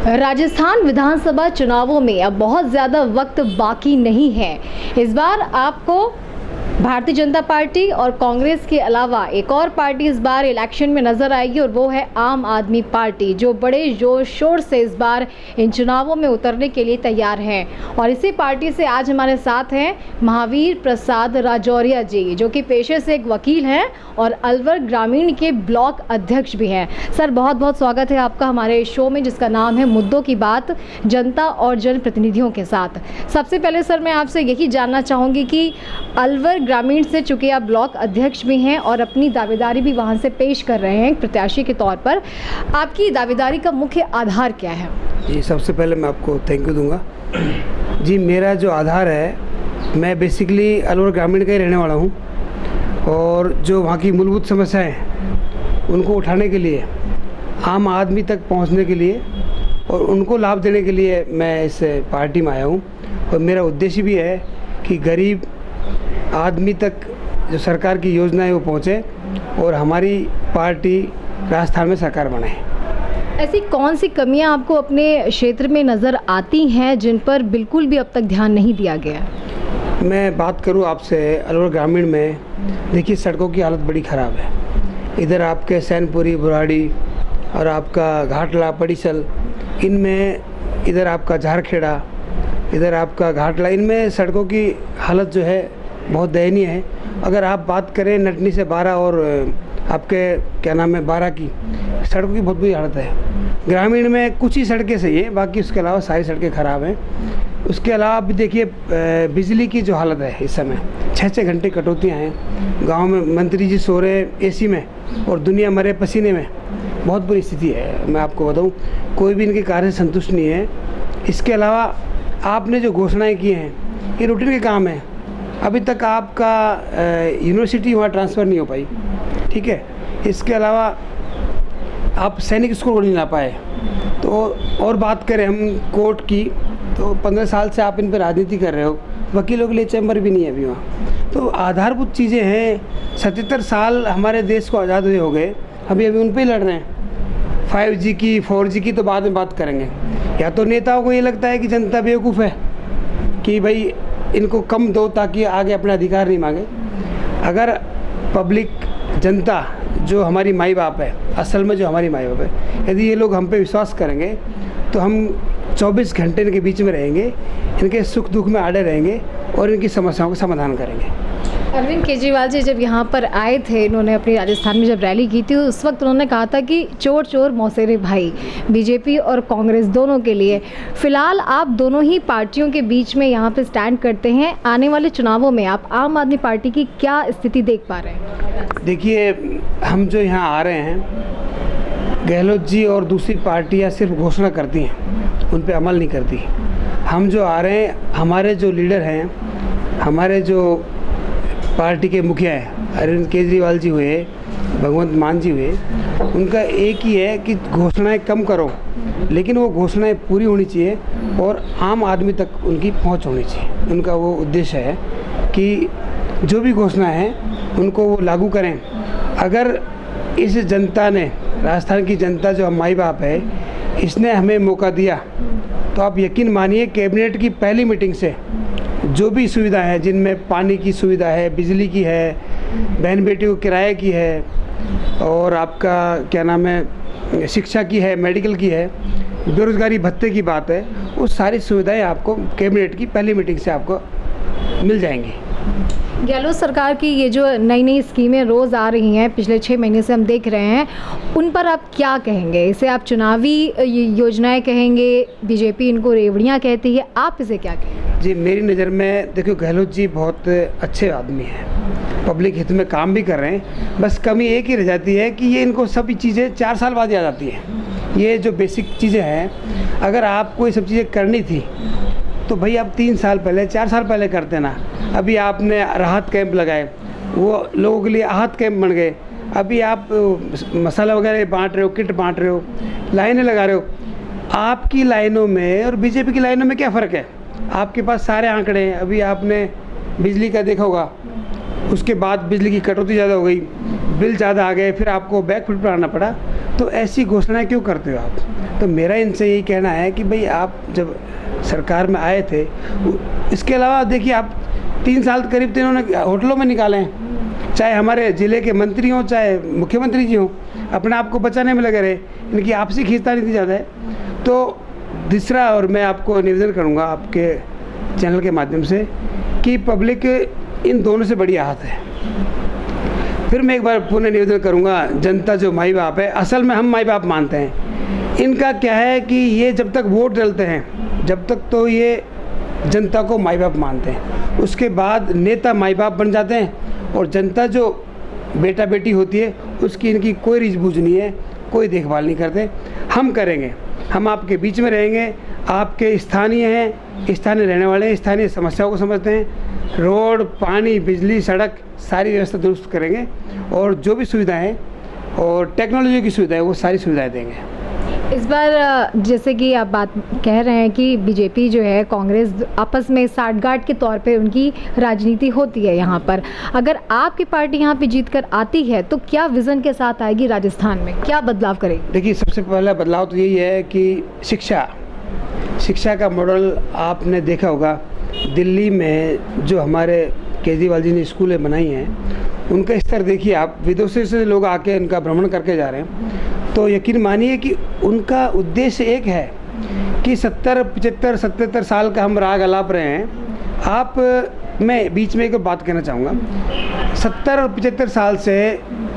राजस्थान विधानसभा चुनावों में अब बहुत ज़्यादा वक्त बाकी नहीं है। इस बार आपको भारतीय जनता पार्टी और कांग्रेस के अलावा एक और पार्टी इस बार इलेक्शन में नजर आएगी और वो है आम आदमी पार्टी, जो बड़े जोर शोर से इस बार इन चुनावों में उतरने के लिए तैयार हैं। और इसी पार्टी से आज हमारे साथ हैं महावीर प्रसाद राजौरिया जी, जो कि पेशे से एक वकील हैं और अलवर ग्रामीण के ब्लॉक अध्यक्ष भी हैं। सर, बहुत बहुत स्वागत है आपका हमारे शो में, जिसका नाम है मुद्दों की बात, जनता और जनप्रतिनिधियों के साथ। सबसे पहले सर, मैं आपसे यही जानना चाहूँगी कि अलवर ग्रामीण से चूंकि आप ब्लॉक अध्यक्ष भी हैं और अपनी दावेदारी भी वहां से पेश कर रहे हैं प्रत्याशी के तौर पर, आपकी दावेदारी का मुख्य आधार क्या है? जी, सबसे पहले मैं आपको थैंक यू दूंगा। जी, मेरा जो आधार है, मैं बेसिकली अलवर ग्रामीण का ही रहने वाला हूं और जो वहाँ की मूलभूत समस्याएं हैं उनको उठाने के लिए, आम आदमी तक पहुँचने के लिए और उनको लाभ देने के लिए मैं इस पार्टी में आया हूँ। और मेरा उद्देश्य भी है कि गरीब आदमी तक जो सरकार की योजना है वो पहुँचे और हमारी पार्टी राजस्थान में सरकार बनाए। ऐसी कौन सी कमियां आपको अपने क्षेत्र में नज़र आती हैं जिन पर बिल्कुल भी अब तक ध्यान नहीं दिया गया? मैं बात करूं आपसे अलवर ग्रामीण में, देखिए सड़कों की हालत बड़ी ख़राब है। इधर आपके सैनपुरी, बुराड़ी और आपका घाटला, पड़ीसल, इनमें इधर आपका झारखेड़ा, इधर आपका घाटला, इनमें सड़कों की हालत जो है बहुत दयनीय है। अगर आप बात करें नटनी से 12 और आपके क्या नाम है 12 की, सड़कों की बहुत बुरी हालत है। ग्रामीण में कुछ ही सड़कें सही है, बाकी उसके अलावा सारी सड़कें ख़राब हैं। उसके अलावा भी देखिए बिजली की जो हालत है, इस समय 6-6 घंटे कटौतियाँ हैं। गांव में मंत्री जी सो रहे एसी में और दुनिया मरे पसीने में, बहुत बुरी स्थिति है। मैं आपको बताऊँ, कोई भी इनके कार्य से संतुष्ट नहीं है। इसके अलावा आपने जो घोषणाएँ की हैं, ये रूटीन के काम है। अभी तक आपका यूनिवर्सिटी वहाँ ट्रांसफ़र नहीं हो पाई, ठीक है। इसके अलावा आप सैनिक स्कूल को नहीं ला पाए। तो और बात करें हम कोर्ट की, तो 15 साल से आप इन पर राजनीति कर रहे हो, वकीलों के लिए चैम्बर भी नहीं है अभी वहाँ। तो आधारभूत चीज़ें हैं। 77 साल हमारे देश को आज़ाद हुए हो गए, अभी उन पर ही लड़ रहे हैं। 5G की, 4G की तो बाद में बात करेंगे। या तो नेताओं को ये लगता है कि जनता बेवकूफ़ है कि भाई इनको कम दो ताकि आगे अपना अधिकार नहीं मांगे। अगर पब्लिक, जनता जो हमारी माई बाप है, असल में जो हमारी माई बाप है, यदि ये लोग हम पे विश्वास करेंगे तो हम 24 घंटे इनके बीच में रहेंगे, इनके सुख दुख में आड़े रहेंगे और इनकी समस्याओं का समाधान करेंगे। अरविंद केजरीवाल जी जब यहाँ पर आए थे, इन्होंने अपनी राजस्थान में जब रैली की थी, उस वक्त उन्होंने कहा था कि चोर चोर मौसेरे भाई, बीजेपी और कांग्रेस दोनों के लिए। फिलहाल आप दोनों ही पार्टियों के बीच में यहाँ पे स्टैंड करते हैं। आने वाले चुनावों में आप आम आदमी पार्टी की क्या स्थिति देख पा रहे हैं? देखिए, हम जो यहाँ आ रहे हैं, गहलोत जी और दूसरी पार्टियाँ सिर्फ घोषणा करती हैं, उन पर अमल नहीं करती। हम जो आ रहे हैं, हमारे जो लीडर हैं, हमारे जो पार्टी के मुखिया हैं, अरविंद केजरीवाल जी हुए, भगवंत मान जी हुए, उनका एक ही है कि घोषणाएं कम करो, लेकिन वो घोषणाएं पूरी होनी चाहिए और आम आदमी तक उनकी पहुंच होनी चाहिए। उनका वो उद्देश्य है कि जो भी घोषणाएं हैं उनको वो लागू करें। अगर इस जनता ने, राजस्थान की जनता जो हम माई बाप है, इसने हमें मौका दिया, तो आप यकीन मानिए कैबिनेट की पहली मीटिंग से जो भी सुविधा है, जिनमें पानी की सुविधा है, बिजली की है, बहन बेटी को किराए की है और आपका क्या नाम है शिक्षा की है, मेडिकल की है, बेरोजगारी भत्ते की बात है, वो सारी सुविधाएं आपको कैबिनेट की पहली मीटिंग से आपको मिल जाएंगी। गहलोत सरकार की ये जो नई नई स्कीमें रोज़ आ रही हैं, पिछले 6 महीने से हम देख रहे हैं, उन पर आप क्या कहेंगे? इसे आप चुनावी योजनाएं कहेंगे, बीजेपी इनको रेवड़ियां कहती है, आप इसे क्या कहेंगे? जी, मेरी नज़र में देखो, गहलोत जी बहुत अच्छे आदमी हैं, पब्लिक हित में काम भी कर रहे हैं। बस कमी एक ही रह जाती है कि ये इनको सभी चीज़ें 4 साल बाद याद आती हैं। ये जो बेसिक चीज़ें हैं, अगर आपको ये सब चीज़ें करनी थी तो भाई आप 3 साल पहले, 4 साल पहले करते ना। अभी आपने राहत कैंप लगाए, वो लोगों के लिए आहत कैंप बन गए। अभी आप मसाला वगैरह बांट रहे हो, किट बांट रहे हो, लाइनें लगा रहे हो। आपकी लाइनों में और बीजेपी की लाइनों में क्या फ़र्क है? आपके पास सारे आंकड़े हैं। अभी आपने बिजली का देखा होगा, उसके बाद बिजली की कटौती ज़्यादा हो गई, बिल ज़्यादा आ गए, फिर आपको बैकफुट पर आना पड़ा। तो ऐसी घोषणाएं क्यों करते हो आप? तो मेरा इनसे यही कहना है कि भाई आप जब सरकार में आए थे, इसके अलावा देखिए आप 3 साल करीब तो इन्होंने होटलों में निकाले हैं, चाहे हमारे ज़िले के मंत्री हों चाहे मुख्यमंत्री जी हों, अपने आप को बचाने में लगे रहे, इनकी आपसी खींचतानी इतनी ज़्यादा है। तो दूसरा, और मैं आपको निवेदन करूँगा आपके चैनल के माध्यम से कि पब्लिक इन दोनों से बड़ी आहत है। फिर मैं एक बार पुनः निवेदन करूँगा, जनता जो माई बाप है, असल में हम माई बाप मानते हैं। इनका क्या है कि ये जब तक वोट डलते हैं, जब तक तो ये जनता को माई बाप मानते हैं, उसके बाद नेता माई बाप बन जाते हैं और जनता जो बेटा बेटी होती है उसकी इनकी कोई रिझबूझ नहीं है, कोई देखभाल नहीं करते। हम करेंगे, हम आपके बीच में रहेंगे, आपके स्थानीय हैं, स्थानीय रहने वाले हैं, स्थानीय समस्याओं को समझते हैं, रोड, पानी, बिजली, सड़क सारी व्यवस्था दुरुस्त करेंगे और जो भी सुविधाएं हैं और टेक्नोलॉजी की सुविधाएं वो सारी सुविधाएं देंगे। इस बार जैसे कि आप बात कह रहे हैं कि बीजेपी जो है कांग्रेस आपस में साठगांठ के तौर पे उनकी राजनीति होती है यहाँ पर, अगर आपकी पार्टी यहाँ पे जीत कर आती है तो क्या विज़न के साथ आएगी राजस्थान में, क्या बदलाव करेगी? देखिए, सबसे पहला बदलाव तो यही है कि शिक्षा का मॉडल आपने देखा होगा, दिल्ली में जो हमारे केजरीवाल जी ने स्कूलें बनाई हैं उनका स्तर देखिए आप, विदेशों से लोग आके उनका भ्रमण करके जा रहे हैं। तो यकीन मानिए कि उनका उद्देश्य एक है कि 70, 75, 77 साल का हम राग अलाप रहे हैं। आप, मैं बीच में एक बात कहना चाहूँगा, 70 और 75 साल से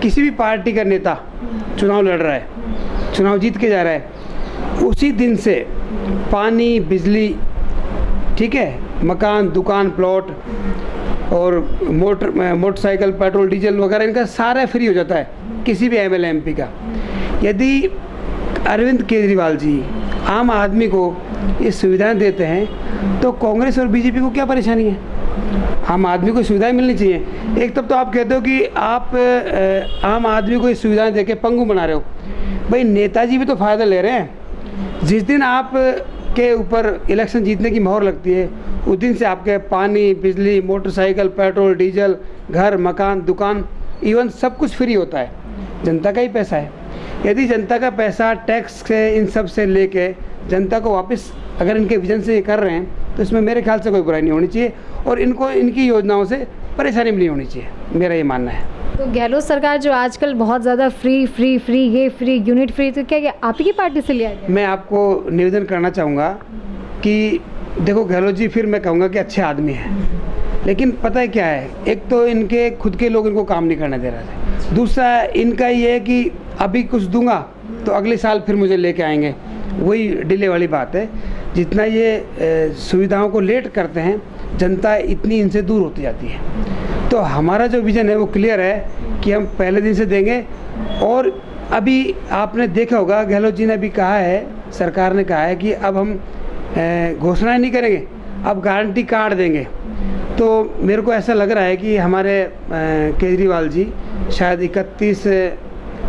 किसी भी पार्टी का नेता चुनाव लड़ रहा है, चुनाव जीत के जा रहा है, उसी दिन से पानी, बिजली, ठीक है, मकान, दुकान, प्लॉट और मोटरसाइकिल, पेट्रोल, डीजल वगैरह इनका सारा फ्री हो जाता है किसी भी एमएलए एमपी का। यदि अरविंद केजरीवाल जी आम आदमी को ये सुविधाएं देते हैं तो कांग्रेस और बीजेपी को क्या परेशानी है? आम आदमी को सुविधाएं मिलनी चाहिए। एक तब तो आप कहते हो कि आप आम आदमी को ये सुविधाएं देके पंगु बना रहे हो, भाई नेताजी भी तो फ़ायदा ले रहे हैं। जिस दिन आप के ऊपर इलेक्शन जीतने की मोहर लगती है उस दिन से आपके पानी, बिजली, मोटरसाइकिल, पेट्रोल, डीजल, घर, मकान, दुकान, इवन सब कुछ फ्री होता है। जनता का ही पैसा है। यदि जनता का पैसा टैक्स से, इन सब से लेके जनता को वापस अगर इनके विजन से ये कर रहे हैं तो इसमें मेरे ख्याल से कोई बुराई नहीं होनी चाहिए और इनको इनकी योजनाओं से परेशानी भी नहीं होनी चाहिए, मेरा ये मानना है। तो गहलोत सरकार जो आजकल बहुत ज़्यादा फ्री ये फ्री यूनिट फ्री, तो क्या आप ही की पार्टी से लिया गया? मैं आपको निवेदन करना चाहूँगा कि देखो, गहलोत जी फिर मैं कहूँगा कि अच्छे आदमी हैं, लेकिन पता है क्या है, एक तो इनके खुद के लोग इनको काम नहीं करने दे रहे थे, दूसरा इनका ये है कि अभी कुछ दूंगा तो अगले साल फिर मुझे लेके आएंगे, वही डिले वाली बात है। जितना ये सुविधाओं को लेट करते हैं जनता इतनी इनसे दूर होती जाती है। तो हमारा जो विज़न है वो क्लियर है कि हम पहले दिन से देंगे। और अभी आपने देखा होगा गहलोत जी ने भी कहा है, सरकार ने कहा है कि अब हम घोषणाएं नहीं करेंगे, अब गारंटी कार्ड देंगे। तो मेरे को ऐसा लग रहा है कि हमारे केजरीवाल जी शायद 31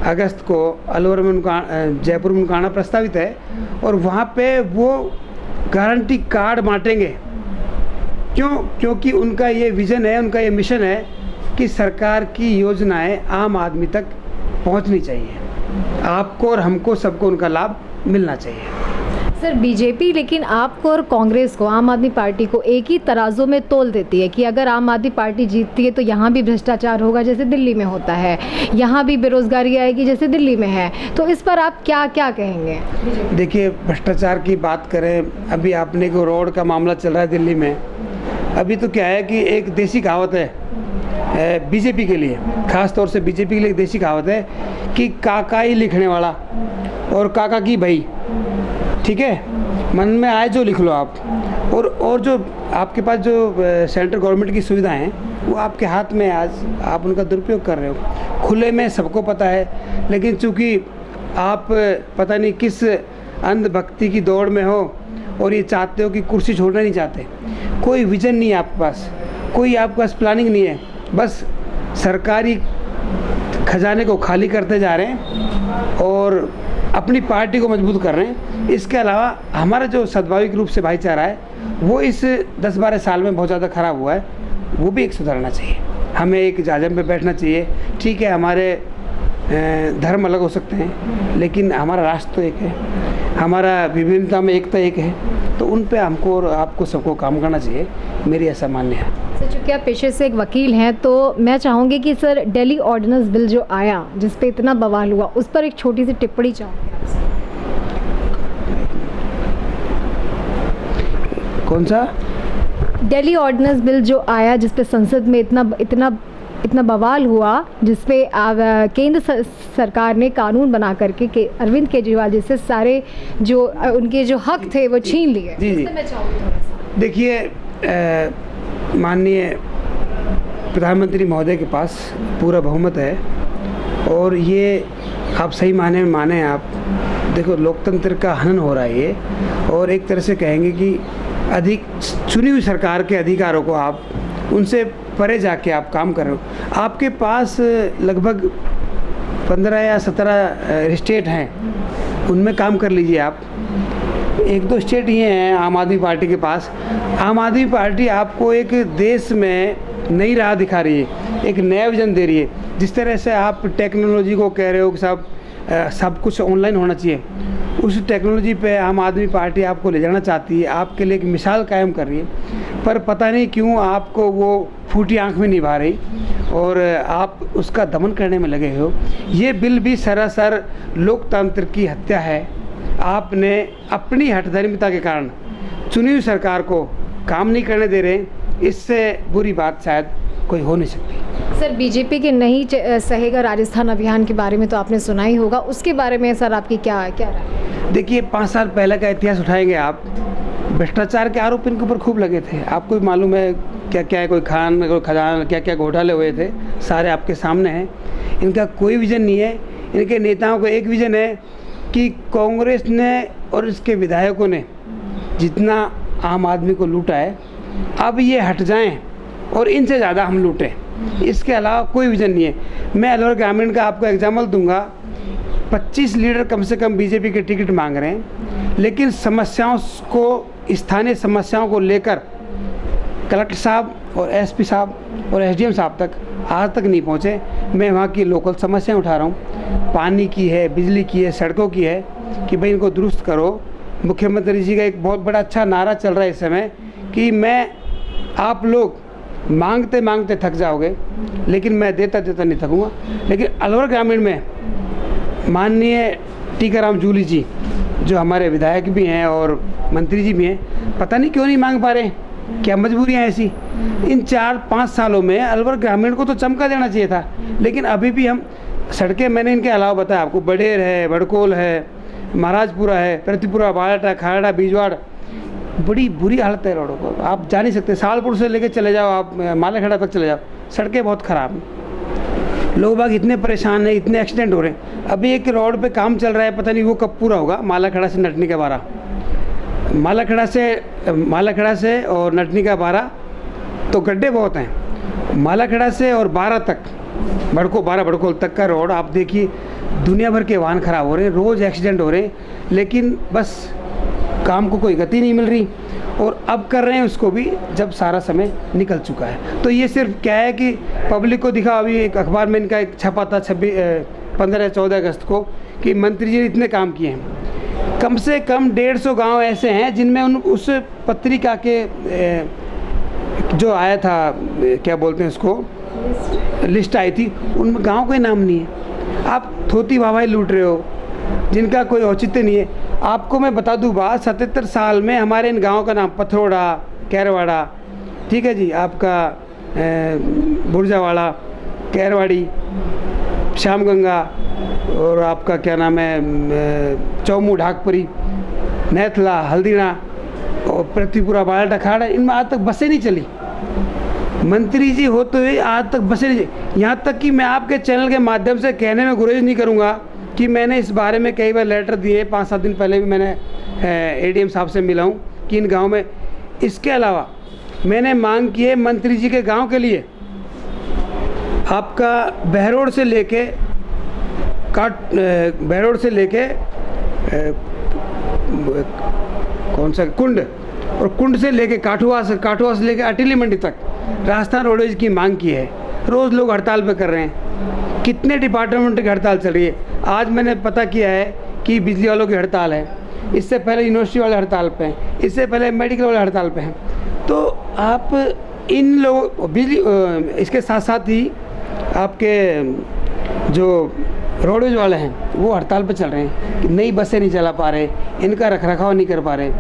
अगस्त को अलवर में उनका, जयपुर में उनका आना प्रस्तावित है और वहाँ पे वो गारंटी कार्ड बांटेंगे। क्योंकि उनका ये विज़न है, उनका ये मिशन है कि सरकार की योजनाएं आम आदमी तक पहुंचनी चाहिए, आपको और हमको सबको उनका लाभ मिलना चाहिए। सर, बीजेपी लेकिन आपको और कांग्रेस को, आम आदमी पार्टी को एक ही तराजू में तोल देती है कि अगर आम आदमी पार्टी जीतती है तो यहाँ भी भ्रष्टाचार होगा जैसे दिल्ली में होता है, यहाँ भी बेरोजगारी आएगी जैसे दिल्ली में है। तो इस पर आप क्या कहेंगे? देखिए, भ्रष्टाचार की बात करें, अभी आपने को रोड का मामला चल रहा है दिल्ली में। अभी तो क्या है कि एक देसी कहावत है बीजेपी के लिए, ख़ास तौर से बीजेपी के लिए एक देसी कहावत है कि काका ही लिखने वाला और काका की भाई, ठीक है, मन में आए जो लिख लो आप। और जो आपके पास जो सेंट्रल गवर्नमेंट की सुविधाएं हैं वो आपके हाथ में, आज आप उनका दुरुपयोग कर रहे हो। खुले में सबको पता है, लेकिन चूँकि आप पता नहीं किस अंधभक्ति की दौड़ में हो और ये चाहते हो कि कुर्सी छोड़ना नहीं चाहते, कोई विजन नहीं है आपके पास, कोई आपके पास प्लानिंग नहीं है, बस सरकारी खजाने को खाली करते जा रहे हैं और अपनी पार्टी को मजबूत कर रहे हैं। इसके अलावा हमारा जो सद्भाविक रूप से भाईचारा है वो इस 10-12 साल में बहुत ज़्यादा ख़राब हुआ है, वो भी एक सुधारना चाहिए। हमें एक जाजम पे बैठना चाहिए। ठीक है, हमारे धर्म अलग हो सकते हैं, लेकिन हमारा राष्ट्र तो एक है, हमारा विभिन्नता में एकता एक है, तो उन पे हमको और आपको सबको काम करना चाहिए, मेरी ऐसा मानना है। सर, चूँकि आप पेशे से एक वकील हैं, तो मैं चाहूँगी कि सर दिल्ली ऑर्डिनेंस बिल जो आया जिस पे इतना बवाल हुआ, उस पर एक छोटी सी टिप्पणी चाहूँगी आपसे। कौन सा? दिल्ली ऑर्डिनेंस बिल जो आया जिस पे संसद में इतना बवाल हुआ, जिस पे केंद्र सरकार ने कानून बना करके के अरविंद केजरीवाल जैसे सारे जो उनके जो हक थे वो छीन लिए। जी जी, मैं चाहूँगी थोड़ा सा। देखिए, माननीय प्रधानमंत्री महोदय के पास पूरा बहुमत है, और ये आप सही माने में माने आप, देखो लोकतंत्र का हनन हो रहा है ये, और एक तरह से कहेंगे कि अधिक चुनी हुई सरकार के अधिकारों को आप उनसे परे जाके आप काम कर रहे हो। आपके पास लगभग 15 या 17 स्टेट हैं, उनमें काम कर लीजिए आप। एक दो स्टेट ये हैं आम आदमी पार्टी के पास। आम आदमी पार्टी आपको एक देश में नई राह दिखा रही है, एक नया विजन दे रही है। जिस तरह से आप टेक्नोलॉजी को कह रहे हो कि सब कुछ ऑनलाइन होना चाहिए, उस टेक्नोलॉजी पे आम आदमी पार्टी आपको ले जाना चाहती है, आपके लिए एक मिसाल कायम कर रही है, पर पता नहीं क्यों आपको वो फूटी आंख में निभा रही और आप उसका दमन करने में लगे हो। ये बिल भी सरासर लोकतंत्र की हत्या है। आपने अपनी हठधर्मिता के कारण चुनी हुई सरकार को काम नहीं करने दे रहे, इससे बुरी बात शायद कोई हो नहीं सकती। सर, बीजेपी के नहीं सहेगा राजस्थान अभियान के बारे में तो आपने सुना ही होगा, उसके बारे में सर आपकी क्या राय है? देखिए, 5 साल पहले का इतिहास उठाएंगे आप, भ्रष्टाचार के आरोप इनके ऊपर खूब लगे थे। आपको भी मालूम है क्या क्या है, कोई खान कोई खजान, क्या क्या घोटाले हुए थे, सारे आपके सामने हैं। इनका कोई विजन नहीं है। इनके नेताओं को एक विजन है कि कांग्रेस ने और इसके विधायकों ने जितना आम आदमी को लूटा है, अब ये हट जाएं और इनसे ज़्यादा हम लूटें। इसके अलावा कोई विजन नहीं है। मैं अलवर ग्रामीण का आपको एग्जाम्पल दूंगा। 25 लीडर कम से कम बीजेपी के टिकट मांग रहे हैं, लेकिन समस्याओं को, स्थानीय समस्याओं को लेकर कलेक्टर साहब और एसपी साहब और एसडीएम साहब तक आज तक नहीं पहुँचे। मैं वहाँ की लोकल समस्याएं उठा रहा हूँ, पानी की है, बिजली की है, सड़कों की है, कि भाई इनको दुरुस्त करो। मुख्यमंत्री जी का एक बहुत बड़ा अच्छा नारा चल रहा है इस समय कि आप लोग मांगते मांगते थक जाओगे, लेकिन मैं देता देता नहीं थकूँगा। लेकिन अलवर ग्रामीण में माननीय टीकाराम जूली जी, जो हमारे विधायक भी हैं और मंत्री जी भी हैं, पता नहीं क्यों नहीं मांग पा रहे, क्या मजबूरियाँ ऐसी। इन 4-5 सालों में अलवर ग्रामीण को तो चमका देना चाहिए था, लेकिन अभी भी हम सड़कें, मैंने इनके अलावा बताया आपको, बडेर है, बड़कोल है, महाराजपुरा है, प्रतिपुरा, बालाटा, खाड़ा, बीजवाड़, बड़ी बुरी हालत है रोडों को। आप जा नहीं सकते। सालपुर से लेके चले जाओ, आप मालाखेड़ा तक चले जाओ, सड़कें बहुत ख़राब हैं। लोग बाग इतने परेशान हैं, इतने एक्सीडेंट हो रहे हैं। अभी एक रोड पे काम चल रहा है, पता नहीं वो कब पूरा होगा, मालाखेड़ा से नटनी का बारा, मालाखेड़ा से और नटनी का बारा तो गड्ढे बहुत हैं। मालाखेड़ा से और बारा तक, बड़कोल तक का रोड आप देखिए, दुनिया भर के वाहन ख़राब हो रहे हैं, रोज़ एक्सीडेंट हो रहे हैं, लेकिन बस काम को कोई गति नहीं मिल रही। और अब कर रहे हैं उसको भी जब सारा समय निकल चुका है। तो ये सिर्फ क्या है कि पब्लिक को दिखा। अभी एक अखबार में इनका एक छपा था 15 या 14 अगस्त को कि मंत्री जी ने इतने काम किए हैं। कम से कम 150 गांव ऐसे हैं जिनमें उस पत्रिका के जो आया था, क्या बोलते हैं उसको, लिस्ट आई थी, उनमें गाँव का नाम नहीं है। आप थोती वाहवाही लूट रहे हो जिनका कोई औचित्य नहीं है। आपको मैं बता दूं बात, 77 साल में हमारे इन गाँव का नाम पथरोड़ा, कैरवाड़ा, ठीक है जी, आपका बुरजावाड़ा, कैरवाड़ी, श्यामगंगा, और आपका क्या नाम है, चौमू, ढाकपुरी, नैथला, हल्दीना और प्रतिपुरा, बालाटा, खाड़ा, इनमें आज तक बसें नहीं चली। मंत्री जी होते हुए आज तक बसें नहीं चली। यहाँ तक कि मैं आपके चैनल के माध्यम से कहने में गुरेज नहीं करूँगा कि मैंने इस बारे में कई बार लेटर दिए। 5-7 दिन पहले भी मैंने एडीएम साहब से मिला हूँ कि इन गांव में। इसके अलावा मैंने मांग की है मंत्री जी के गांव के लिए, आपका बहरोड से लेके कौन सा कुंड, और कुंड से लेके काठुआ से लेके अटिली मंडी तक राजस्थान रोडवेज की मांग की है। रोज़ लोग हड़ताल पे कर रहे हैं। कितने डिपार्टमेंट की हड़ताल चल रही है। आज मैंने पता किया है कि बिजली वालों की हड़ताल है, इससे पहले यूनिवर्सिटी वाले हड़ताल पे हैं, इससे पहले मेडिकल वाले हड़ताल पे हैं। तो आप इन लोगों बिजली इसके साथ साथ ही आपके जो रोडवेज वाले हैं वो हड़ताल पे चल रहे हैं कि नई बसें नहीं चला पा रहे, इनका रखरखाव नहीं कर पा रहे।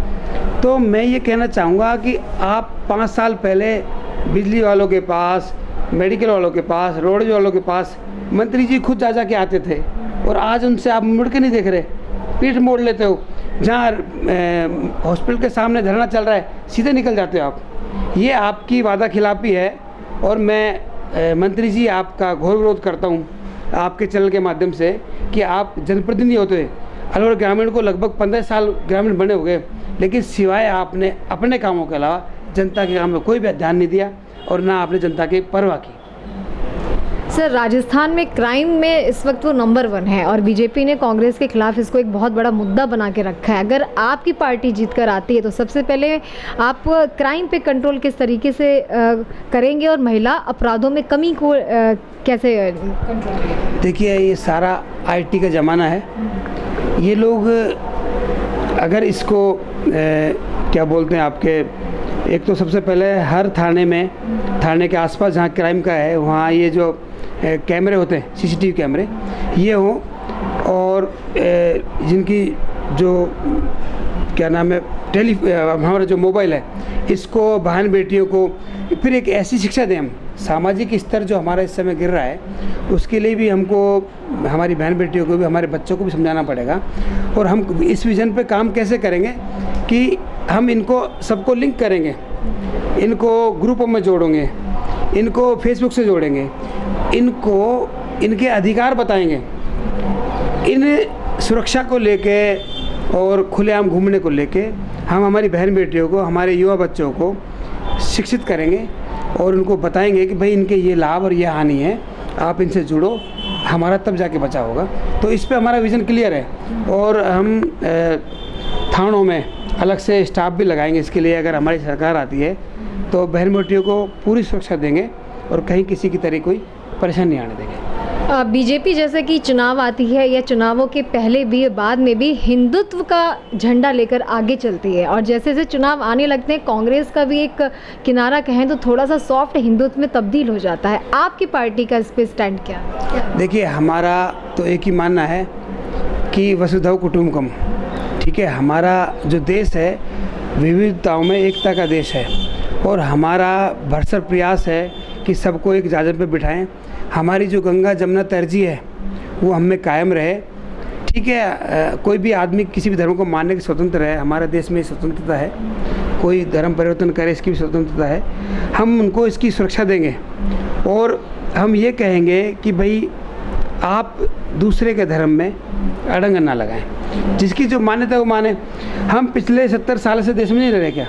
तो मैं ये कहना चाहूँगा कि आप 5 साल पहले बिजली वालों के पास, मेडिकल वालों के पास, रोडवेज वालों के पास मंत्री जी खुद जा के आते थे, और आज उनसे आप मुड़ के नहीं देख रहे, पीठ मोड़ लेते हो। जहाँ हॉस्पिटल के सामने धरना चल रहा है सीधे निकल जाते हो आप। ये आपकी वादा खिलाफी है, और मैं मंत्री जी आपका घोर विरोध करता हूँ आपके चैनल के माध्यम से कि आप जनप्रतिनिधि होते हैं। अलवर ग्रामीण को लगभग 15 साल ग्रामीण बने हो गए, लेकिन सिवाय आपने अपने कामों के अलावा जनता के काम में कोई भी ध्यान नहीं दिया, और ना आपने जनता की परवाह की। सर, राजस्थान में क्राइम में इस वक्त वो नंबर 1 है, और बीजेपी ने कांग्रेस के खिलाफ इसको एक बहुत बड़ा मुद्दा बना के रखा है। अगर आपकी पार्टी जीत कर आती है तो सबसे पहले आप क्राइम पे कंट्रोल किस तरीके से करेंगे, और महिला अपराधों में कमी को कैसे कंट्रोल करेंगे? देखिए, ये सारा IT का ज़माना है। ये लोग अगर इसको क्या बोलते हैं आपके, एक तो सबसे पहले हर थाने के आसपास जहाँ क्राइम का है वहाँ ये जो कैमरे होते हैं, CCTV कैमरे ये हों, और जिनकी जो क्या नाम है हमारा जो मोबाइल है इसको बहन बेटियों को फिर एक ऐसी शिक्षा दें हम। सामाजिक स्तर जो हमारा इस समय गिर रहा है उसके लिए भी हमको हमारी बहन बेटियों को भी, हमारे बच्चों को भी समझाना पड़ेगा। और हम इस विज़न पे काम कैसे करेंगे कि हम इनको सबको लिंक करेंगे, इनको ग्रुपों में जोड़ेंगे, इनको फेसबुक से जोड़ेंगे, इनको इनके अधिकार बताएंगे, इन सुरक्षा को लेके और खुलेआम घूमने को लेके हम हमारी बहन बेटियों को, हमारे युवा बच्चों को शिक्षित करेंगे और उनको बताएंगे कि भाई इनके ये लाभ और ये हानि है, आप इनसे जुड़ो, हमारा तब जाके बचाव होगा। तो इस पे हमारा विज़न क्लियर है, और हम थानों में अलग से स्टाफ भी लगाएंगे इसके लिए। अगर हमारी सरकार आती है तो बहन बेटियों को पूरी सुरक्षा देंगे और कहीं किसी की तरह कोई परेशानी नहीं आने देंगे। बीजेपी जैसे कि चुनाव आती है या चुनावों के पहले भी बाद में भी हिंदुत्व का झंडा लेकर आगे चलती है, और जैसे जैसे चुनाव आने लगते हैं कांग्रेस का भी एक किनारा कहें तो थोड़ा सा सॉफ्ट हिंदुत्व में तब्दील हो जाता है। आपकी पार्टी का इस पे स्टैंड क्या है? देखिए, हमारा तो एक ही मानना है कि वसुधैव कुटुंबकम, ठीक है। हमारा जो देश है विविधताओं में एकता का देश है, और हमारा भरसक प्रयास है कि सबको एक जाजर पे बिठाएं। हमारी जो गंगा जमुना तरजीह है वो हम में कायम रहे, ठीक है। कोई भी आदमी किसी भी धर्म को मानने की स्वतंत्र है, हमारे देश में स्वतंत्रता है, कोई धर्म परिवर्तन करे इसकी भी स्वतंत्रता है। हम उनको इसकी सुरक्षा देंगे, और हम ये कहेंगे कि भाई आप दूसरे के धर्म में अड़ंग ना लगाएं, जिसकी जो मान्यता वो माने। हम पिछले 70 साल से देश में नहीं रह रहे क्या?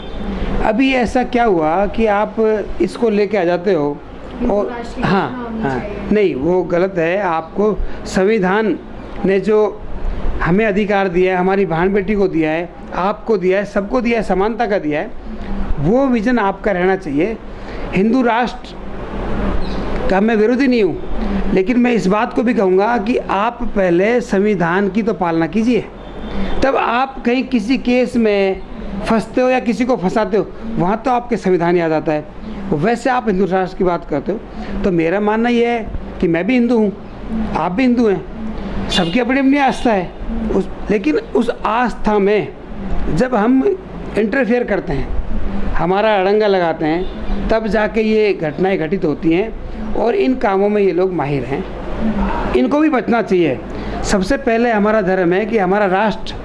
अभी ऐसा क्या हुआ कि आप इसको लेके आ जाते हो? और हाँ, नहीं, वो गलत है। आपको संविधान ने जो हमें अधिकार दिया है, हमारी बहन बेटी को दिया है, आपको दिया है, सबको दिया है, समानता का दिया है, वो विज़न आपका रहना चाहिए। हिंदू राष्ट्र का मैं विरोधी नहीं हूँ, लेकिन मैं इस बात को भी कहूँगा कि आप पहले संविधान की तो पालना कीजिए, तब आप कहीं किसी केस में फंसते हो या किसी को फंसाते हो, वहाँ तो आपके संविधान याद आता है। वैसे आप हिंदू राष्ट्र की बात करते हो, तो मेरा मानना ये है कि मैं भी हिंदू हूँ, आप भी हिंदू हैं, सबकी अपनी अपनी आस्था है। लेकिन उस आस्था में जब हम इंटरफेयर करते हैं, हमारा अड़ंगा लगाते हैं, तब जाके ये घटनाएं घटित होती हैं, और इन कामों में ये लोग माहिर हैं। इनको भी बचना चाहिए। सबसे पहले हमारा धर्म है कि हमारा राष्ट्र,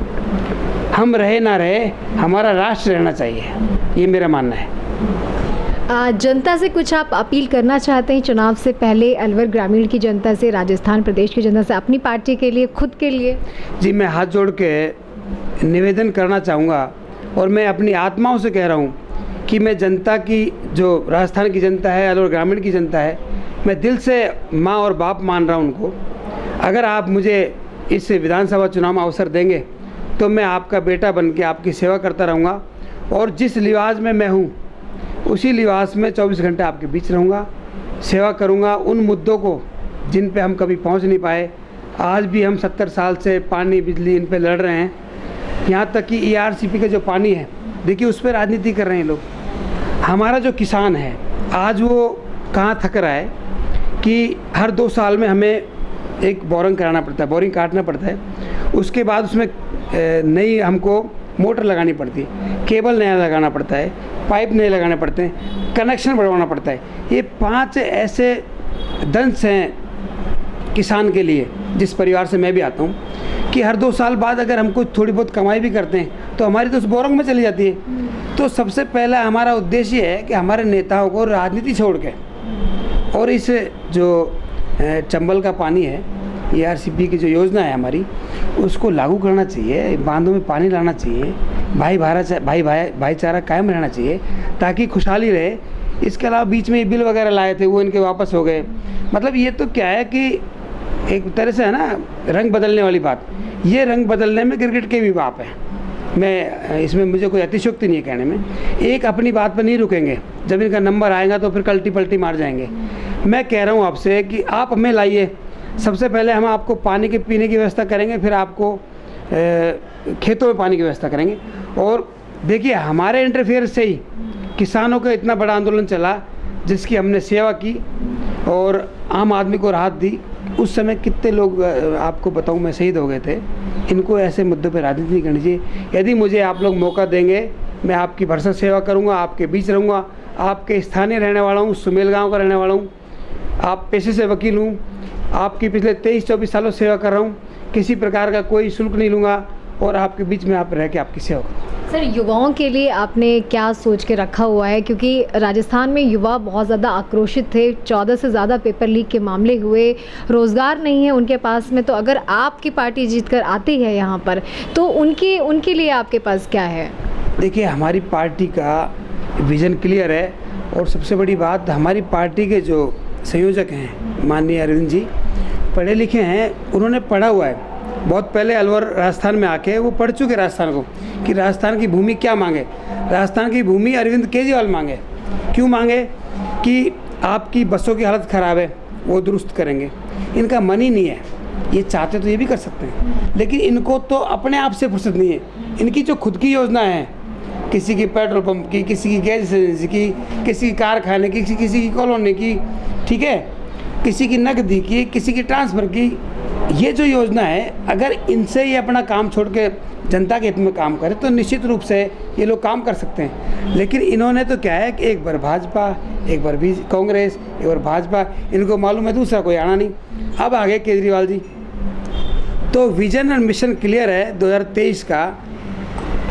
हम रहे ना रहे, हमारा राष्ट्र रहना चाहिए, ये मेरा मानना है। जनता से कुछ आप अपील करना चाहते हैं चुनाव से पहले, अलवर ग्रामीण की जनता से, राजस्थान प्रदेश की जनता से, अपनी पार्टी के लिए, खुद के लिए? जी, मैं हाथ जोड़ के निवेदन करना चाहूँगा, और मैं अपनी आत्माओं से कह रहा हूँ कि मैं जनता की, जो राजस्थान की जनता है, अलवर ग्रामीण की जनता है, मैं दिल से माँ और बाप मान रहा हूँ उनको। अगर आप मुझे इस विधानसभा चुनाव में अवसर देंगे तो मैं आपका बेटा बन के आपकी सेवा करता रहूँगा, और जिस लिबास में मैं हूँ उसी लिबास में 24 घंटे आपके बीच रहूँगा, सेवा करूँगा। उन मुद्दों को जिन पे हम कभी पहुंच नहीं पाए। आज भी हम 70 साल से पानी बिजली इन पे लड़ रहे हैं। यहाँ तक कि ERCP का जो पानी है, देखिए उस पर राजनीति कर रहे हैं लोग। हमारा जो किसान है आज वो कहाँ थक रहा है कि हर 2 साल में हमें एक बोरिंग कराना पड़ता है, बोरिंग काटना पड़ता है, उसके बाद उसमें नई हमको मोटर लगानी पड़ती है, केबल नया लगाना पड़ता है, पाइप नए लगाने पड़ते हैं, कनेक्शन बढ़वाना पड़ता है। ये 5 ऐसे दंश हैं किसान के लिए, जिस परिवार से मैं भी आता हूँ, कि हर 2 साल बाद अगर हम कुछ थोड़ी बहुत कमाई भी करते हैं तो हमारी तो उस बोरिंग में चली जाती है। तो सबसे पहला हमारा उद्देश्य है कि हमारे नेताओं को राजनीति छोड़ के और इस जो चंबल का पानी है, ERCP की जो योजना है हमारी, उसको लागू करना चाहिए। बांधों में पानी लाना चाहिए, भाईचारा कायम रहना चाहिए ताकि खुशहाली रहे। इसके अलावा बीच में बिल वगैरह लाए थे, वो इनके वापस हो गए। मतलब ये तो क्या है कि एक तरह से है ना, रंग बदलने वाली बात। ये रंग बदलने में गिरगिट के भी बाप है। मैं इसमें मुझे कोई अतिशयोक्ति नहीं है कहने में। एक अपनी बात पर नहीं रुकेंगे, जब इनका नंबर आएगा तो फिर कल्टी पल्टी मार जाएंगे। मैं कह रहा हूँ आपसे कि आप हमें लाइए। सबसे पहले हम आपको पानी के पीने की व्यवस्था करेंगे, फिर आपको खेतों में पानी की व्यवस्था करेंगे। और देखिए हमारे इंटरफेयर से ही किसानों का इतना बड़ा आंदोलन चला, जिसकी हमने सेवा की और आम आदमी को राहत दी। उस समय कितने लोग आपको बताऊं मैं, शहीद हो गए थे। इनको ऐसे मुद्दों पर राजनीति नहीं करनी चाहिए। यदि मुझे आप लोग मौका देंगे, मैं आपकी भरसक सेवा करूंगा, आपके बीच रहूंगा। आपके स्थानीय रहने वाला हूं, सुमेल गांव का रहने वाला हूं। आप पेशे से वकील हूं, आपकी पिछले 23-24 सालों सेवा कर रहा हूं। किसी प्रकार का कोई शुल्क नहीं लूँगा और आपके बीच में आप रह के आपकी सेवा करूँगा। सर, युवाओं के लिए आपने क्या सोच के रखा हुआ है? क्योंकि राजस्थान में युवा बहुत ज़्यादा आक्रोशित थे, 14 से ज़्यादा पेपर लीक के मामले हुए, रोज़गार नहीं है उनके पास में। तो अगर आपकी पार्टी जीतकर आती है यहाँ पर, तो उनके लिए आपके पास क्या है? देखिए हमारी पार्टी का विज़न क्लियर है और सबसे बड़ी बात, हमारी पार्टी के जो संयोजक हैं माननीय अरविंद जी पढ़े लिखे हैं, उन्होंने पढ़ा हुआ है। बहुत पहले अलवर राजस्थान में आके वो पढ़ चुके राजस्थान को कि राजस्थान की भूमि क्या मांगे। राजस्थान की भूमि अरविंद केजरीवाल मांगे। क्यों मांगे? कि आपकी बसों की हालत ख़राब है, वो दुरुस्त करेंगे। इनका मन ही नहीं है, ये चाहते तो ये भी कर सकते हैं, लेकिन इनको तो अपने आप से फुर्सत नहीं है। इनकी जो खुद की योजना है, किसी की पेट्रोल पंप की, किसी की गैस एजेंसी की, किसी की कारखाने की, किसी की कॉलोनी की, ठीक है, किसी की नकदी की, किसी की ट्रांसफ़र की, ये जो योजना है, अगर इनसे ये अपना काम छोड़ के जनता के हित में काम करे तो निश्चित रूप से ये लोग काम कर सकते हैं। लेकिन इन्होंने तो क्या है कि एक बार भाजपा, एक बार भी कांग्रेस, एक बार भाजपा, इनको मालूम है दूसरा कोई आना नहीं। अब आ गए केजरीवाल जी। तो विजन और मिशन क्लियर है 2023 का।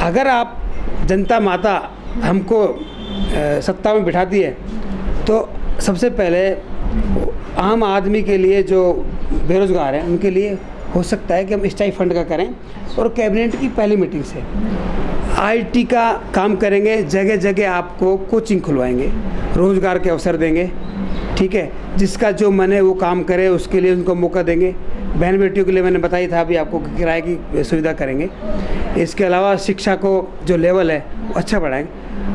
अगर आप जनता माता हमको सत्ता में बिठाती है तो सबसे पहले आम आदमी के लिए जो बेरोज़गार हैं उनके लिए हो सकता है कि हम स्टाइफंड का करें और कैबिनेट की पहली मीटिंग से IT का काम करेंगे। जगह जगह आपको कोचिंग खुलवाएंगे, रोज़गार के अवसर देंगे, ठीक है। जिसका जो मन है वो काम करे, उसके लिए उनको मौका देंगे। बहन बेटियों के लिए मैंने बताई था अभी आपको, किराए की सुविधा करेंगे। इसके अलावा शिक्षा को जो लेवल है वो अच्छा बढ़ाएंगे।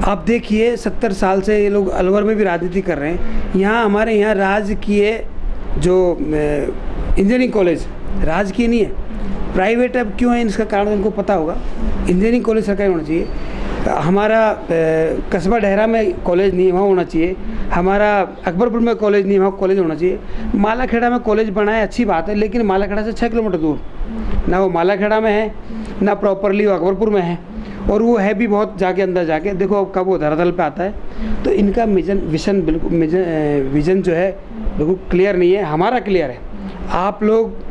आप देखिए 70 साल से ये लोग अलवर में भी राजनीति कर रहे हैं। यहाँ हमारे यहाँ राजकीय जो इंजीनियरिंग कॉलेज राजकीय नहीं है, प्राइवेट अब क्यों है, इसका कारण उनको पता होगा। इंजीनियरिंग कॉलेज सरकारी होना चाहिए। हमारा कस्बा डेहरा में कॉलेज नहीं, वहाँ होना चाहिए। हमारा अकबरपुर में कॉलेज नहीं, वहाँ कॉलेज होना चाहिए। मालाखेड़ा में कॉलेज बना है, अच्छी बात है, लेकिन मालाखेड़ा से 6 किलोमीटर दूर, ना वो मालाखेड़ा में है ना प्रॉपरली वो अकबरपुर में है, और वो है भी बहुत जाके अंदर जाके। देखो कब वो धरातल पे आता है। तो इनका विज़न जो है बिल्कुल क्लियर नहीं है। हमारा क्लियर है। आप लोग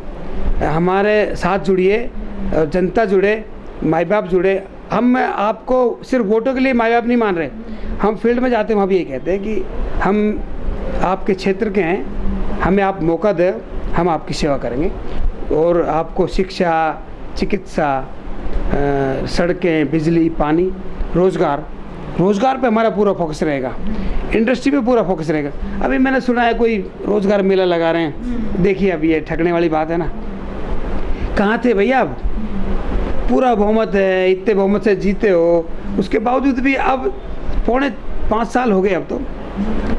हमारे साथ जुड़िए, जनता जुड़े, माई बाप जुड़े। हम आपको सिर्फ वोटों के लिए माई बाप नहीं मान रहे। हम फील्ड में जाते हैं, वहाँ भी ये कहते हैं कि हम आपके क्षेत्र के हैं, हमें आप मौका दें, हम आपकी सेवा करेंगे और आपको शिक्षा, चिकित्सा, सड़कें, बिजली, पानी, रोज़गार पे हमारा पूरा फोकस रहेगा। इंडस्ट्री पे पूरा फोकस रहेगा। अभी मैंने सुना है कोई रोज़गार मेला लगा रहे हैं। देखिए अभी ये ठगने वाली बात है ना। कहाँ थे भैया? अब पूरा बहुमत है, इतने बहुमत से जीते हो, उसके बावजूद भी अब 4.5 साल हो गए अब तो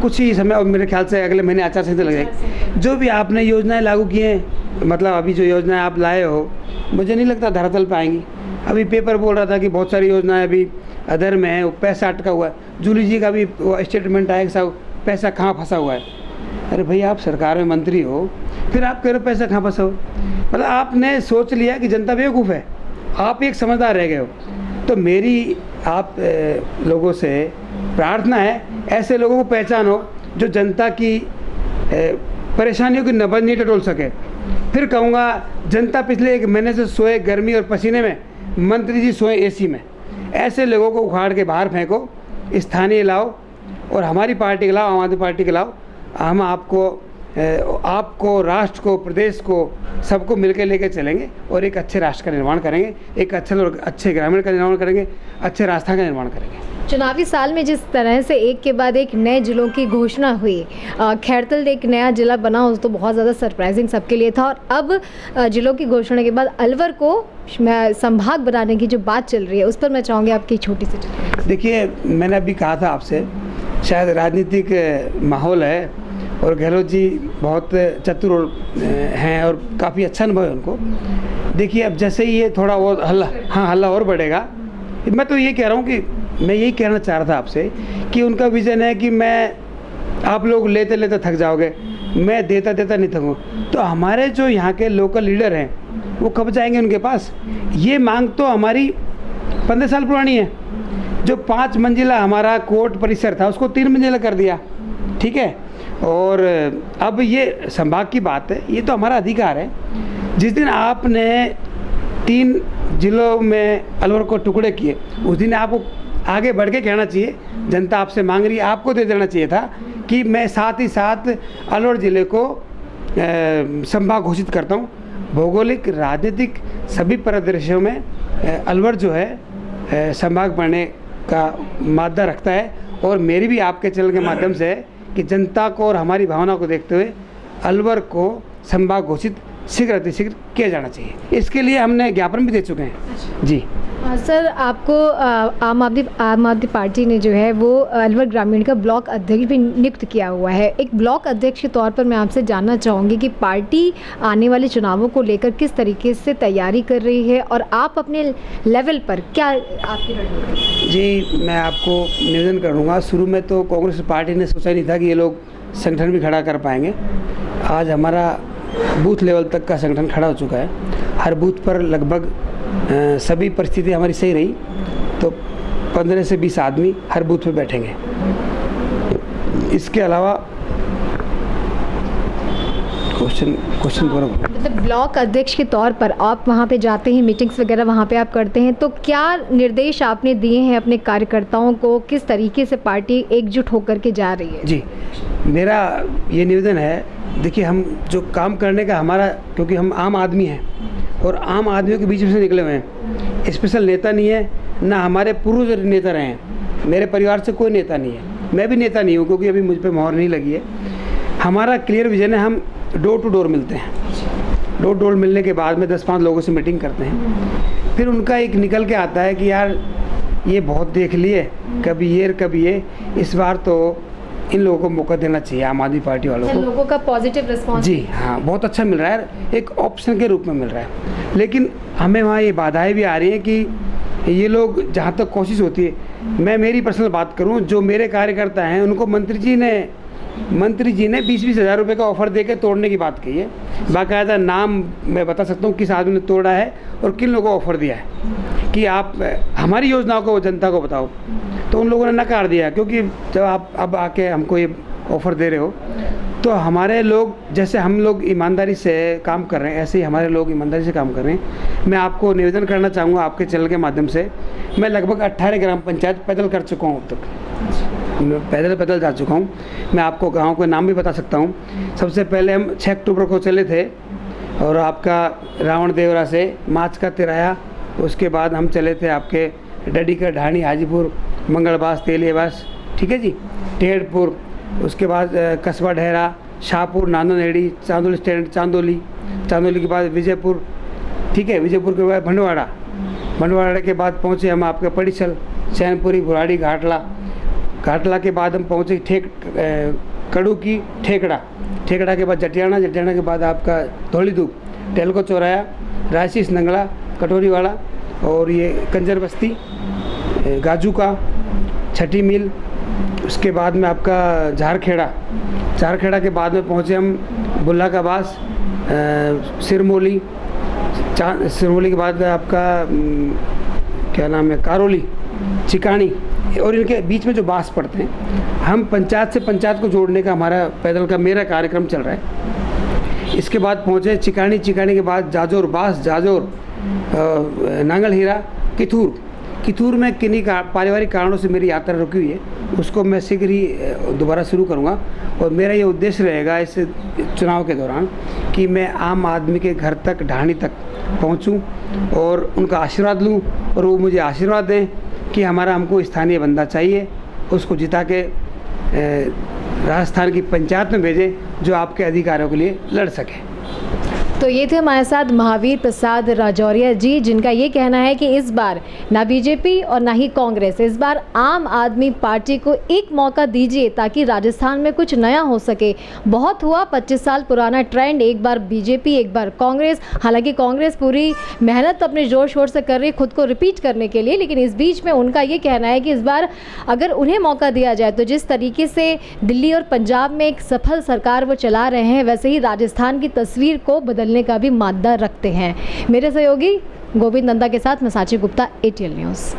कुछ ही समय, और मेरे ख्याल से अगले महीने आचार संहिता लग जाएगी। जो भी आपने योजनाएं लागू की हैं, मतलब अभी जो योजनाएं आप लाए हो, मुझे नहीं लगता धरातल पे आएंगी। अभी पेपर बोल रहा था कि बहुत सारी योजनाएं अभी अदर में है, वो पैसा अटका हुआ है। जूली जी का भी वो स्टेटमेंट आया कि साहब पैसा कहाँ फंसा हुआ है। अरे भैया, आप सरकार में मंत्री हो, फिर आप कह रहे हो पैसा कहाँ फंसा हो। मतलब आपने सोच लिया कि जनता बेवकूफ़ है, आप एक समझदार रह गए हो। तो मेरी आप लोगों से प्रार्थना है, ऐसे लोगों को पहचानो जो जनता की परेशानियों की नब्ज नहीं टटोल सके। फिर कहूँगा, जनता पिछले 1 महीने से सोए गर्मी और पसीने में, मंत्री जी सोए एसी में। ऐसे लोगों को उखाड़ के बाहर फेंको, स्थानीय लाओ और हमारी पार्टी के लाओ, आम आदमी पार्टी के लाओ। हम आपको, राष्ट्र को, प्रदेश को, सबको मिलकर लेकर चलेंगे और एक अच्छे राष्ट्र का निर्माण करेंगे, एक अच्छे ग्रामीण का निर्माण करेंगे, अच्छे राजस्थान का निर्माण करेंगे। चुनावी साल में जिस तरह से एक के बाद एक नए जिलों की घोषणा हुई, खैरतल एक नया जिला बना, उस तो बहुत ज़्यादा सरप्राइजिंग सबके लिए था। और अब जिलों की घोषणा के बाद अलवर को संभाग बनाने की जो बात चल रही है, उस पर मैं चाहूँगी आपकी छोटी सी। देखिए, मैंने अभी कहा था आपसे, शायद राजनीतिक माहौल है और गहलोत जी बहुत चतुर हैं और काफ़ी अच्छा अनुभव है उनको। देखिए, अब जैसे ही ये थोड़ा और हल्ला और बढ़ेगा, मैं तो ये कह रहा हूँ कि मैं यही कहना चाह रहा था आपसे कि उनका विज़न है कि आप लोग लेते लेते थक जाओगे, मैं देता देता नहीं थकूँ। तो हमारे जो यहाँ के लोकल लीडर हैं, वो कब जाएंगे उनके पास? ये मांग तो हमारी 15 साल पुरानी है। जो 5 मंजिला हमारा कोर्ट परिसर था, उसको 3 मंजिला कर दिया, ठीक है। और अब ये संभाग की बात है, ये तो हमारा अधिकार है। जिस दिन आपने 3 जिलों में अलवर को टुकड़े किए, उस दिन आपको आगे बढ़ के कहना चाहिए, जनता आपसे मांग रही है, आपको दे देना चाहिए था कि मैं साथ ही साथ अलवर ज़िले को संभाग घोषित करता हूँ। भौगोलिक, राजनीतिक सभी परिदृश्यों में अलवर जो है संभाग बनने का मादा रखता है। और मेरी भी आपके चैनल के माध्यम से है कि जनता को और हमारी भावना को देखते हुए अलवर को संभाग घोषित शीघ्र अतिशीघ्र किया जाना चाहिए। इसके लिए हमने ज्ञापन भी दे चुके हैं। जी सर, आपको आम आदमी पार्टी ने जो है वो अलवर ग्रामीण का ब्लॉक अध्यक्ष भी नियुक्त किया हुआ है। एक ब्लॉक अध्यक्ष के तौर पर मैं आपसे जानना चाहूँगी कि पार्टी आने वाले चुनावों को लेकर किस तरीके से तैयारी कर रही है और आप अपने लेवल पर क्या आपकी रणनीति? जी, मैं आपको निवेदन करूँगा, शुरू में तो कांग्रेस पार्टी ने सोचा नहीं था कि ये लोग संगठन भी खड़ा कर पाएंगे। आज हमारा बूथ लेवल तक का संगठन खड़ा हो चुका है। हर बूथ पर लगभग सभी परिस्थिति हमारी सही रही तो 15 से 20 आदमी हर बूथ पे बैठेंगे। इसके अलावा क्वेश्चन करो। मतलब ब्लॉक अध्यक्ष के तौर पर आप वहाँ पे जाते हैं, मीटिंग्स वगैरह वहाँ पे आप करते हैं, तो क्या निर्देश आपने दिए हैं अपने कार्यकर्ताओं को, किस तरीके से पार्टी एकजुट होकर के जा रही है? जी, मेरा ये निवेदन है, देखिए हम जो काम करने का हमारा, क्योंकि हम आम आदमी हैं और आम आदमियों के बीच में से निकले हुए हैं, स्पेशल नेता नहीं है, ना हमारे पूर्वज नेता रहे हैं। मेरे परिवार से कोई नेता नहीं है, मैं भी नेता नहीं हूँ क्योंकि अभी मुझ पर मोहर नहीं लगी है। हमारा क्लियर विजन है, हम डोर टू डोर मिलते हैं। डोर टू डोर मिलने के बाद में 10-5 लोगों से मीटिंग करते हैं, फिर उनका एक निकल के आता है कि यार ये बहुत देख लिए, कभी ये, इस बार तो इन लोगों को मौका देना चाहिए, आम आदमी पार्टी वालों को। लोगों का पॉजिटिव रिस्पॉन्स, जी हाँ, बहुत अच्छा मिल रहा है, एक ऑप्शन के रूप में मिल रहा है। लेकिन हमें वहाँ ये बाधाएं भी आ रही हैं कि ये लोग, जहाँ तक कोशिश होती है, मैं मेरी पर्सनल बात करूँ, जो मेरे कार्यकर्ता हैं उनको मंत्री जी ने 20-20 हज़ार रुपये का ऑफ़र देकर तोड़ने की बात कही है। बाकायदा नाम मैं बता सकता हूँ किस आदमी ने तोड़ा है और किन लोगों को ऑफ़र दिया है कि आप हमारी योजनाओं को जनता को बताओ। तो उन लोगों ने नकार दिया, क्योंकि जब आप अब आके हमको ये ऑफ़र दे रहे हो तो हमारे लोग, जैसे हम लोग ईमानदारी से काम कर रहे हैं, ऐसे ही हमारे लोग ईमानदारी से काम कर रहे हैं। मैं आपको निवेदन करना चाहूँगा आपके चैनल के माध्यम से, मैं लगभग 18 ग्राम पंचायत पैदल कर चुका हूँ, अब तक मैं पैदल जा चुका हूँ। मैं आपको गाँव के नाम भी बता सकता हूँ। सबसे पहले हम 6 अक्टूबर को चले थे और आपका रावण देवरा से माच का तिराया, उसके बाद हम चले थे आपके डडीकर, ढाणी, हाजीपुर, मंगलबास, तेलियाबास, ठीक है जी, टेढ़पुर, उसके बाद कस्बा ढेरा, शाहपुर, नांदोनेड़ी, चांदोली स्टैंड, चांदोली के बाद विजयपुर, ठीक है, विजयपुर के बाद भंडवाड़ा के बाद पहुँचे हम आपके पड़ीसल, चैनपुरी, बुराड़ी, घाटला, घाटला के बाद हम पहुँचे कड़ू की ठेकड़ा, ठेकड़ा के बाद जटियाना, जटियाना के बाद आपका धौली धूप, टेलको चौराया, रायसीस नंगला, कटोरी वाला और ये कंजर बस्ती, गाजू का, छठी मील। उसके बाद में आपका झारखेड़ा, झारखेड़ा के बाद में पहुँचे हम बुल्ला का बास, सिरमौली, सिरमौली के बाद आपका क्या नाम है, कारोली, चिकानी और इनके बीच में जो बास पड़ते हैं। हम पंचायत से पंचायत को जोड़ने का हमारा पैदल का मेरा कार्यक्रम चल रहा है। इसके बाद पहुँचे चिकानी, चिकानी के बाद जाजोर बास, जाजोर, नांगल हीरा, किथूर। किथूर में किन्हीं पारिवारिक कारणों से मेरी यात्रा रुकी हुई है, उसको मैं शीघ्र ही दोबारा शुरू करूँगा। और मेरा ये उद्देश्य रहेगा इस चुनाव के दौरान कि मैं आम आदमी के घर तक, ढाणी तक पहुँचूँ और उनका आशीर्वाद लूँ और वो मुझे आशीर्वाद दें कि हमको स्थानीय बंदा चाहिए, उसको जिता के राजस्थान की पंचायत में भेजें जो आपके अधिकारों के लिए लड़ सके। तो ये थे हमारे साथ महावीर प्रसाद राजौरिया जी, जिनका ये कहना है कि इस बार ना बीजेपी और ना ही कांग्रेस, इस बार आम आदमी पार्टी को एक मौका दीजिए ताकि राजस्थान में कुछ नया हो सके। बहुत हुआ 25 साल पुराना ट्रेंड, एक बार बीजेपी एक बार कांग्रेस। हालांकि कांग्रेस पूरी मेहनत अपने जोर शोर से कर रही है खुद को रिपीट करने के लिए, लेकिन इस बीच में उनका ये कहना है कि इस बार अगर उन्हें मौका दिया जाए तो जिस तरीके से दिल्ली और पंजाब में एक सफल सरकार वो चला रहे हैं, वैसे ही राजस्थान की तस्वीर को बदलने का भी मादा रखते हैं। मेरे सहयोगी गोविंद नंदा के साथ मैं साची गुप्ता, ATL न्यूज़।